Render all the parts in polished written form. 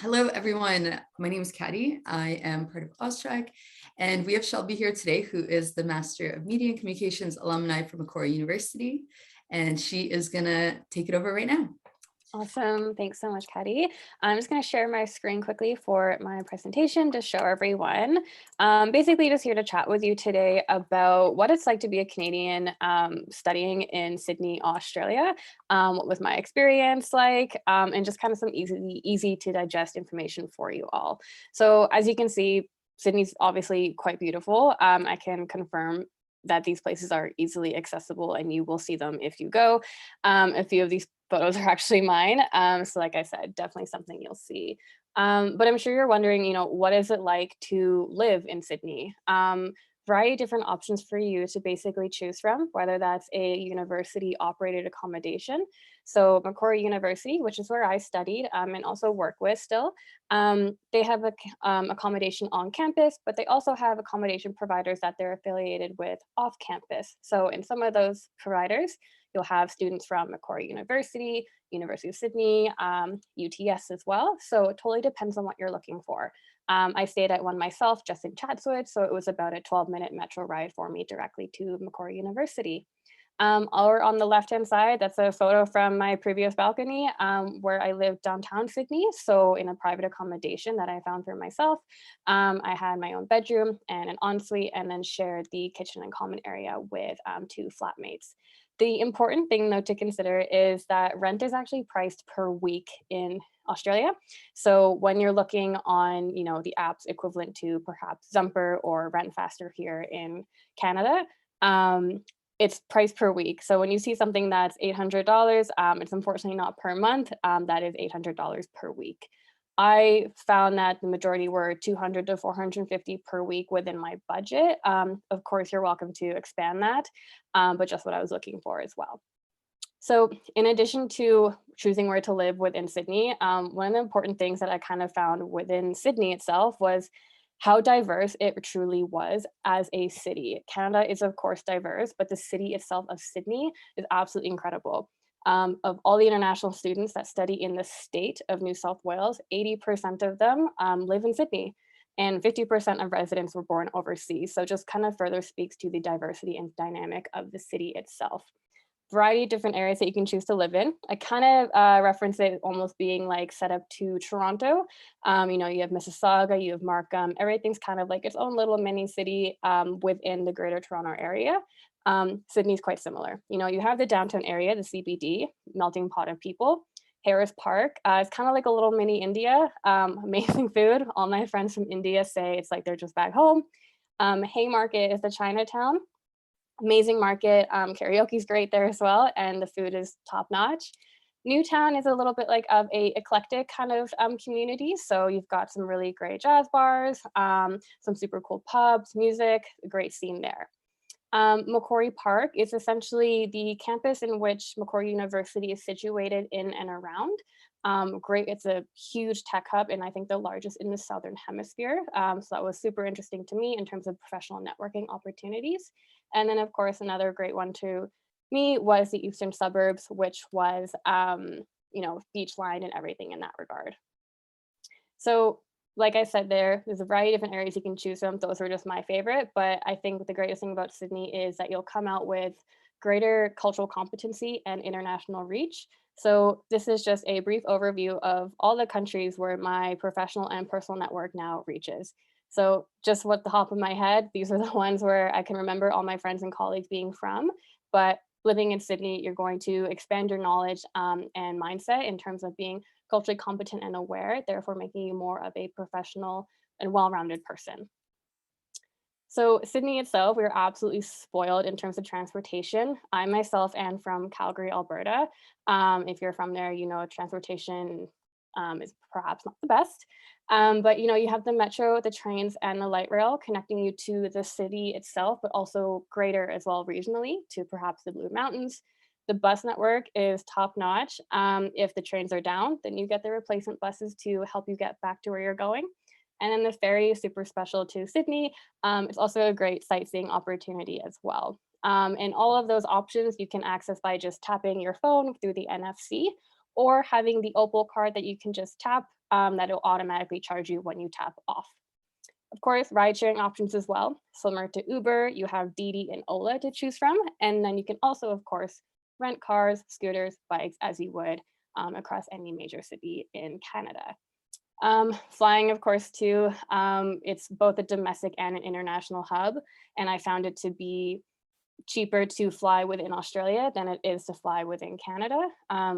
Hello, everyone. My name is Caddy. I am part of Austrac, and we have Shelby here today, who is the Master of Media and Communications alumni from Macquarie University, and she is going to take it over right now. Awesome. Thanks so much, Caddy. I'm just going to share my screen quickly for my presentation to show everyone. Basically, just here to chat with you today about what it's like to be a Canadian studying in Sydney, Australia, what was my experience like, and just kind of some easy to digest information for you all. So as you can see, Sydney's obviously quite beautiful. I can confirm that these places are easily accessible and you will see them if you go. A few of these photos are actually mine. So like I said, definitely something you'll see. But I'm sure you're wondering, what is it like to live in Sydney? Variety of different options for you to basically choose from, whether that's a university operated accommodation. So Macquarie University, which is where I studied and also work with still, they have accommodation on campus, but they also have accommodation providers that they're affiliated with off campus. So in some of those providers, you'll have students from Macquarie University, University of Sydney, UTS as well. So it totally depends on what you're looking for. I stayed at one myself just in Chatswood, so it was about a 12-minute metro ride for me directly to Macquarie University. Or on the left-hand side, that's a photo from my previous balcony where I lived downtown Sydney, so in a private accommodation that I found for myself. I had my own bedroom and an ensuite, and then shared the kitchen and common area with two flatmates. The important thing, though, to consider is that rent is actually priced per week in Australia. So when you're looking on, the apps equivalent to perhaps Zumper or Rent Faster here in Canada, it's priced per week. So when you see something that's $800, it's unfortunately not per month. That is $800 per week. I found that the majority were 200 to 450 per week within my budget. Of course, you're welcome to expand that, but just what I was looking for as well. So in addition to choosing where to live within Sydney, one of the important things that I kind of found within Sydney itself was how diverse it truly was as a city. Canada is of course diverse, but the city itself of Sydney is absolutely incredible. Of all the international students that study in the state of New South Wales, 80% of them live in Sydney, and 50% of residents were born overseas. So just kind of further speaks to the diversity and dynamic of the city itself. Variety of different areas that you can choose to live in. I kind of reference it almost being like set up to Toronto. You have Mississauga, you have Markham. Everything's kind of like its own little mini city within the Greater Toronto area. Sydney's quite similar. You have the downtown area, the CBD, melting pot of people. Harris Park is kind of like a little mini India. Amazing food. All my friends from India say it's like they're just back home. Haymarket is the Chinatown. Amazing market. Karaoke's great there as well, and the food is top notch. Newtown is a little bit like of a eclectic kind of community. So you've got some really great jazz bars, some super cool pubs, music, a great scene there. Macquarie Park is essentially the campus in which Macquarie University is situated in and around. Great, it's a huge tech hub and I think the largest in the Southern Hemisphere. So that was super interesting to me in terms of professional networking opportunities. And then of course, another great one to me was the Eastern Suburbs, which was, beach line and everything in that regard. So like I said, there's a variety of different areas you can choose from. Those were just my favorite, but I think the greatest thing about Sydney is that you'll come out with greater cultural competency and international reach. So this is just a brief overview of all the countries where my professional and personal network now reaches. So just what the top of my head, these are the ones where I can remember all my friends and colleagues being from, but living in Sydney, you're going to expand your knowledge and mindset in terms of being culturally competent and aware, therefore making you more of a professional and well-rounded person. So Sydney itself, we are absolutely spoiled in terms of transportation. I myself am from Calgary, Alberta. If you're from there, transportation is perhaps not the best. But you have the metro, the trains, and the light rail connecting you to the city itself, but also greater as well regionally to perhaps the Blue Mountains. The bus network is top notch. If the trains are down, then you get the replacement buses to help you get back to where you're going. And then the ferry is super special to Sydney. It's also a great sightseeing opportunity as well. And all of those options you can access by just tapping your phone through the NFC or having the Opal card that you can just tap, that'll automatically charge you when you tap off. Of course, ride sharing options as well. Similar to Uber, you have Didi and Ola to choose from. And then you can also, of course, rent cars, scooters, bikes as you would across any major city in Canada. Flying, of course, too, it's both a domestic and an international hub. And I found it to be cheaper to fly within Australia than it is to fly within Canada.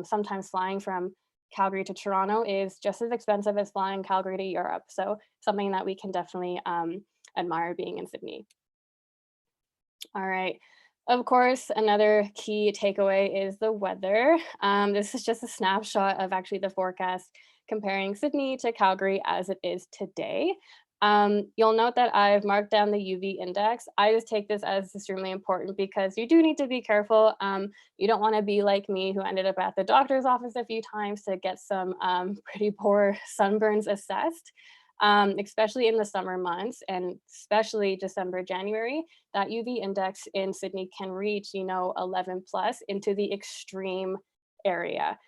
Sometimes flying from Calgary to Toronto is just as expensive as flying Calgary to Europe. So something that we can definitely admire being in Sydney. All right. Of course, another key takeaway is the weather. This is just a snapshot of actually the forecast comparing Sydney to Calgary as it is today. You'll note that I've marked down the UV index. I just take this as extremely important because you do need to be careful. You don't want to be like me, who ended up at the doctor's office a few times to get some pretty poor sunburns assessed, especially in the summer months, and especially December, January. That UV index in Sydney can reach, 11 plus into the extreme area.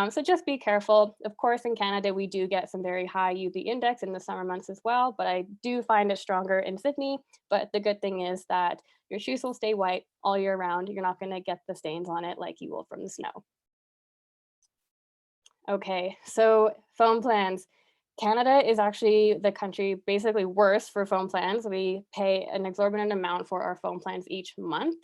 So just be careful. Of course, in Canada, we do get some very high UV index in the summer months as well, but I do find it stronger in Sydney. But the good thing is that your shoes will stay white all year round. You're not going to get the stains on it like you will from the snow. Okay, so phone plans. Canada is actually the country basically worse for phone plans. We pay an exorbitant amount for our phone plans each month.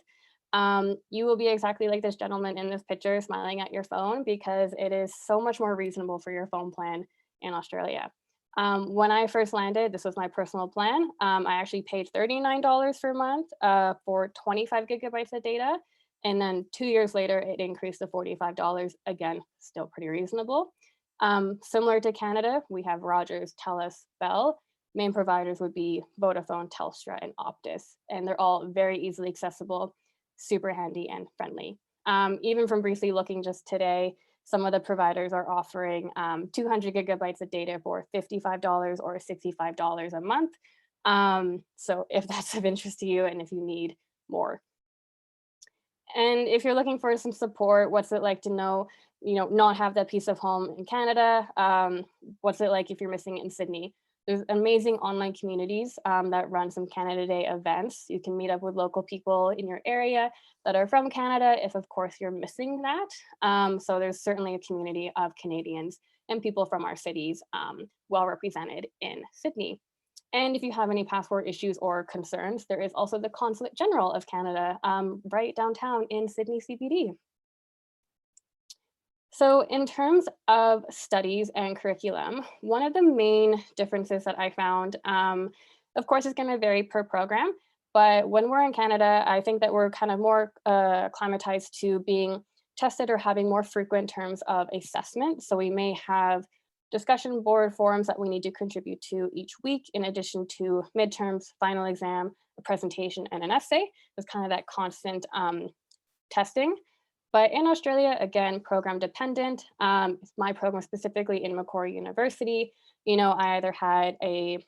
You will be exactly like this gentleman in this picture smiling at your phone because it is so much more reasonable for your phone plan in Australia. When I first landed, this was my personal plan. I actually paid $39 per month for 25 gigabytes of data. And then 2 years later, it increased to $45. Again, still pretty reasonable. Similar to Canada, we have Rogers, TELUS, Bell. Main providers would be Vodafone, Telstra, and Optus, and they're all very easily accessible, super handy and friendly. Even from briefly looking just today, some of the providers are offering 200 gigabytes of data for $55 or $65 a month. So if that's of interest to you and if you need more. And if you're looking for some support, what's it like to not have that piece of home in Canada? What's it like if you're missing it in Sydney? There's amazing online communities that run some Canada Day events. You can meet up with local people in your area that are from Canada if, of course, you're missing that. So there's certainly a community of Canadians and people from our cities well represented in Sydney. And if you have any passport issues or concerns, there is also the Consulate General of Canada right downtown in Sydney CBD. So in terms of studies and curriculum, one of the main differences that I found, of course, is going to vary per program. But when we're in Canada, I think that we're kind of more acclimatized to being tested or having more frequent terms of assessment. So we may have discussion board forums that we need to contribute to each week, in addition to midterms, final exam, a presentation, and an essay. It's kind of that constant testing. But in Australia, again, program dependent. My program specifically in Macquarie University, I either had a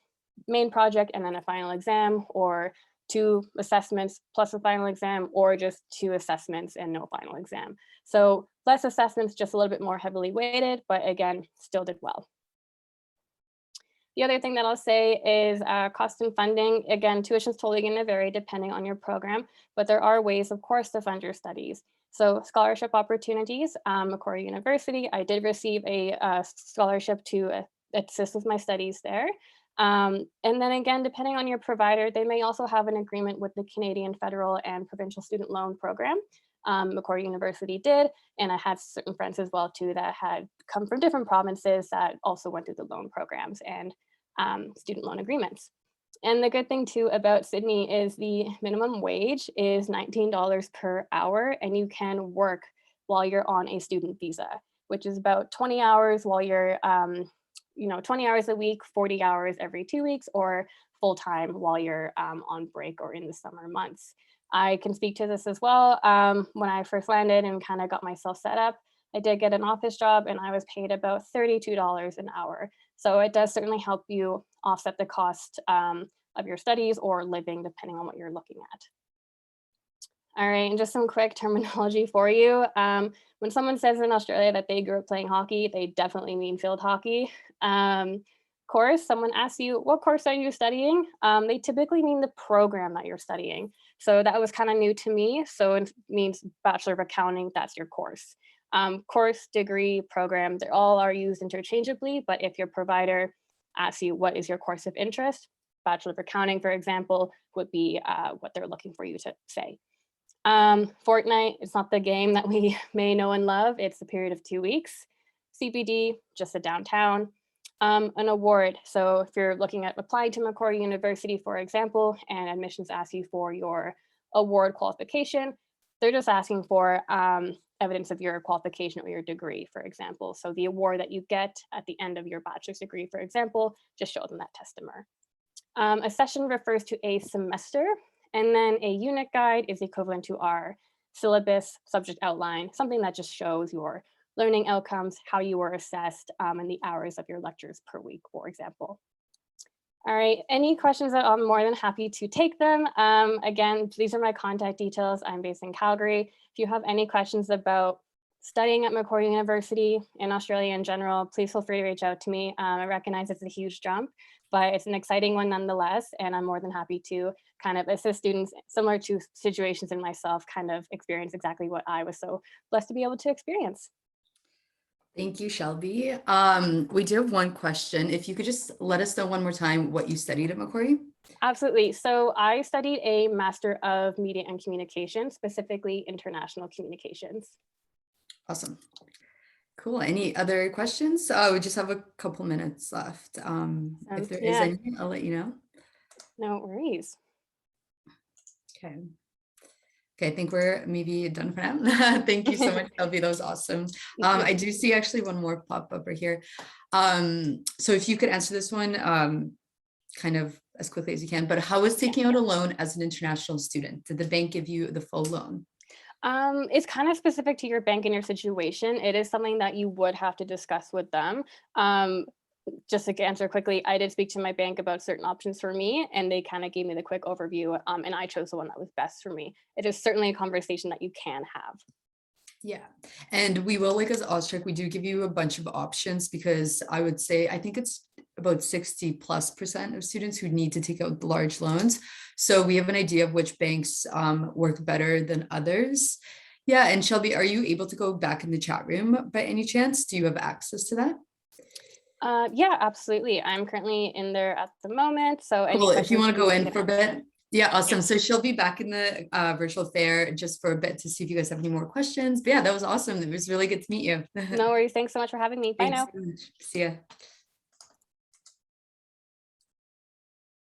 main project and then a final exam, or 2 assessments plus a final exam, or just 2 assessments and no final exam. So less assessments, just a little bit more heavily weighted, but again, still did well. The other thing that I'll say is cost and funding. Again, tuition is totally going to vary depending on your program, but there are ways, of course, to fund your studies. So scholarship opportunities, Macquarie University, I did receive a scholarship to assist with my studies there. And then again, depending on your provider, they may also have an agreement with the Canadian federal and provincial student loan program. Macquarie University did, and I had certain friends as well too that had come from different provinces that also went through the loan programs and student loan agreements. And the good thing too about Sydney is the minimum wage is $19 per hour, and you can work while you're on a student visa, which is about 20 hours while you're 20 hours a week, 40 hours every 2 weeks, or full time while you're on break or in the summer months. I can speak to this as well. When I first landed and kind of got myself set up, I did get an office job and I was paid about $32 an hour. So it does certainly help you offset the cost of your studies or living, depending on what you're looking at. All right, and just some quick terminology for you. When someone says in Australia that they grew up playing hockey, they definitely mean field hockey. Course, someone asks you, what course are you studying? They typically mean the program that you're studying. So that was kind of new to me. So it means Bachelor of Accounting, that's your course. Course, degree, program, they all are used interchangeably, but if your provider asks you, what is your course of interest? Bachelor of Accounting, for example, would be what they're looking for you to say. Fortnite, it's not the game that we may know and love. It's a period of 2 weeks. CPD, just a downtown. An award. So if you're looking at applying to Macquarie University, for example, and admissions ask you for your award qualification, they're just asking for evidence of your qualification or your degree, for example. So the award that you get at the end of your bachelor's degree, for example, just show them that testament. A session refers to a semester, and then a unit guide is equivalent to our syllabus, subject outline, something that just shows your learning outcomes, how you were assessed, and the hours of your lectures per week, for example. All right, any questions? I'm more than happy to take them. Again, these are my contact details. I'm based in Calgary. If you have any questions about studying at Macquarie University in Australia in general, please feel free to reach out to me. I recognize it's a huge jump, but it's an exciting one nonetheless, and I'm more than happy to kind of assist students similar to situations in myself, kind of experience exactly what I was so blessed to be able to experience. Thank you, Shelby. We do have one question. If you could just let us know one more time what you studied at Macquarie. Absolutely. So I studied a Master of Media and Communication, specifically international communications. Awesome. Cool. Any other questions? We just have a couple minutes left. If there is any, I'll let you know. No worries. Okay. Okay, I think we're maybe done for now. Thank you so much, Shelby. That was awesome. I do see actually one more pop up right here. So if you could answer this one kind of as quickly as you can, but how is taking out a loan as an international student? Did the bank give you the full loan? It's kind of specific to your bank and your situation. It is something that you would have to discuss with them. Just to answer quickly, I did speak to my bank about certain options for me, and they kind of gave me the quick overview, and I chose the one that was best for me. It is certainly a conversation that you can have. Yeah, and we will, like as Austrac, we do give you a bunch of options because I would say, I think it's about 60+% of students who need to take out large loans. So we have an idea of which banks work better than others. Yeah, and Shelby, are you able to go back in the chat room by any chance? Do you have access to that? Yeah, absolutely. I'm currently in there at the moment. So Cool. If you want to go in for a bit. Yeah, awesome. So she'll be back in the virtual fair just for a bit to see if you guys have any more questions. But yeah, that was awesome. It was really good to meet you. No worries. Thanks so much for having me. Bye now. Thanks so much. See ya.